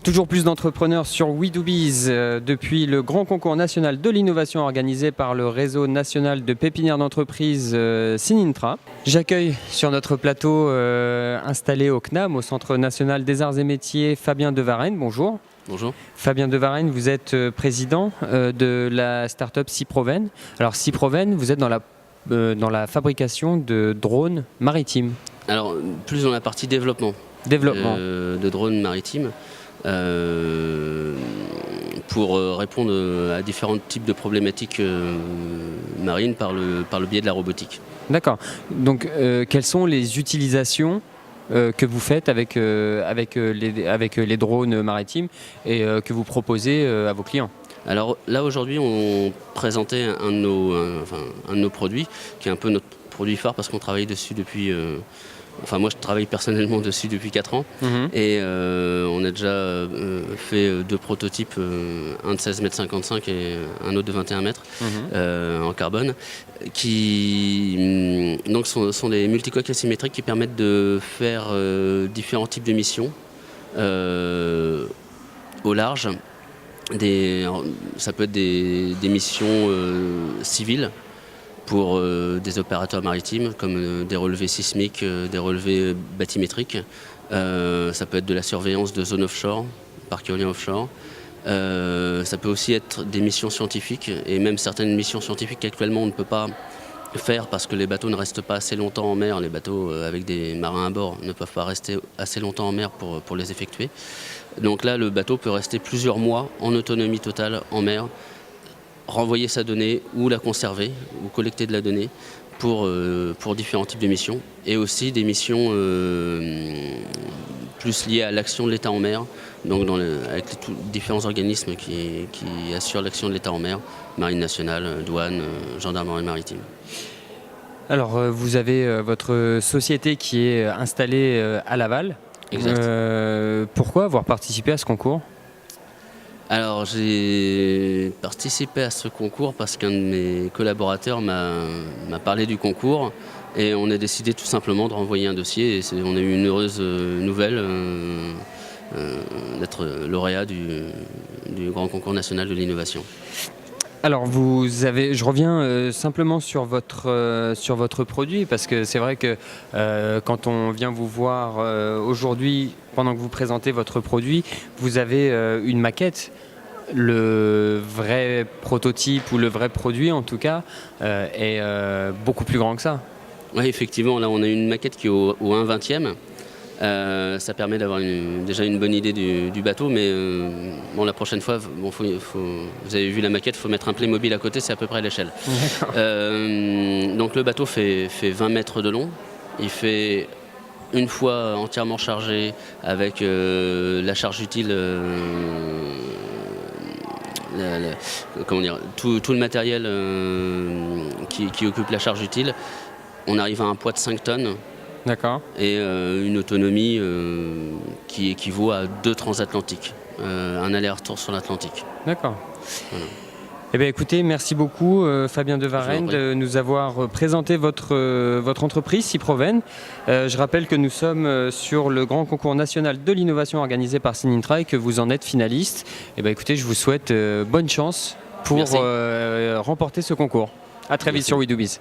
Toujours plus d'entrepreneurs sur WeDoBiz depuis le grand concours national de l'innovation organisé par le réseau national de pépinières d'entreprises Synintra. J'accueille sur notre plateau installé au CNAM, au Centre national des arts et métiers, Fabien Devarenne. Bonjour. Bonjour. Fabien Devarenne, vous êtes président de la start-up Cyproven. Alors Cyproven, vous êtes dans la fabrication de drones maritimes. Alors plus dans la partie développement. De drones maritimes. Pour répondre à différents types de problématiques marines par le biais de la robotique. D'accord. Donc, quelles sont les utilisations que vous faites avec les drones maritimes et que vous proposez à vos clients? Alors là, aujourd'hui, on présentait un de nos produits, qui est un peu notre produit phare parce qu'on travaille dessus depuis... moi, je travaille personnellement dessus depuis 4 ans et on a déjà fait 2 prototypes, un de 16,55 m et un autre de 21 m en carbone, qui donc sont des multicoques asymétriques qui permettent de faire différents types de missions au large. Ça peut être des missions civiles, pour des opérateurs maritimes comme des relevés sismiques, des relevés bathymétriques. Ça peut être de la surveillance de zones offshore, parcs éoliens offshore. Ça peut aussi être des missions scientifiques et même certaines missions scientifiques qu'actuellement on ne peut pas faire parce que les bateaux ne restent pas assez longtemps en mer. Les bateaux avec des marins à bord ne peuvent pas rester assez longtemps en mer pour les effectuer. Donc là, le bateau peut rester plusieurs mois en autonomie totale en mer, renvoyer sa donnée ou la conserver ou collecter de la donnée pour différents types de missions et aussi des missions plus liées à l'action de l'État en mer, donc avec différents organismes qui assurent l'action de l'État en mer, Marine nationale, douane, gendarmerie maritime. Alors vous avez votre société qui est installée à Laval. Exact. Pourquoi avoir participé à ce concours ? Alors j'ai participé à ce concours parce qu'un de mes collaborateurs m'a parlé du concours et on a décidé tout simplement de renvoyer un dossier et on a eu une heureuse nouvelle d'être lauréat du grand concours national de l'innovation. Alors je reviens simplement sur votre produit parce que c'est vrai que quand on vient vous voir aujourd'hui, pendant que vous présentez votre produit, vous avez une maquette. Le vrai prototype ou le vrai produit en tout cas est beaucoup plus grand que ça. Oui, effectivement, là on a une maquette qui est au 1/20e. Ça permet d'avoir déjà une bonne idée du bateau, mais la prochaine fois, vous avez vu la maquette, il faut mettre un Playmobil à côté, c'est à peu près l'échelle. Donc le bateau fait 20 mètres de long, il fait une fois entièrement chargé avec la charge utile, tout le matériel qui occupe la charge utile, on arrive à un poids de 5 tonnes. D'accord. Et une autonomie qui équivaut à 2 transatlantiques, un aller-retour sur l'Atlantique. D'accord. Voilà. Eh bien, écoutez, merci beaucoup Fabien Devarenne de nous avoir présenté votre entreprise Cyproven. Je rappelle que nous sommes sur le grand concours national de l'innovation organisé par Synintra et que vous en êtes finaliste. Eh bien, écoutez, je vous souhaite bonne chance pour remporter ce concours. À très vite sur WeDoBiz.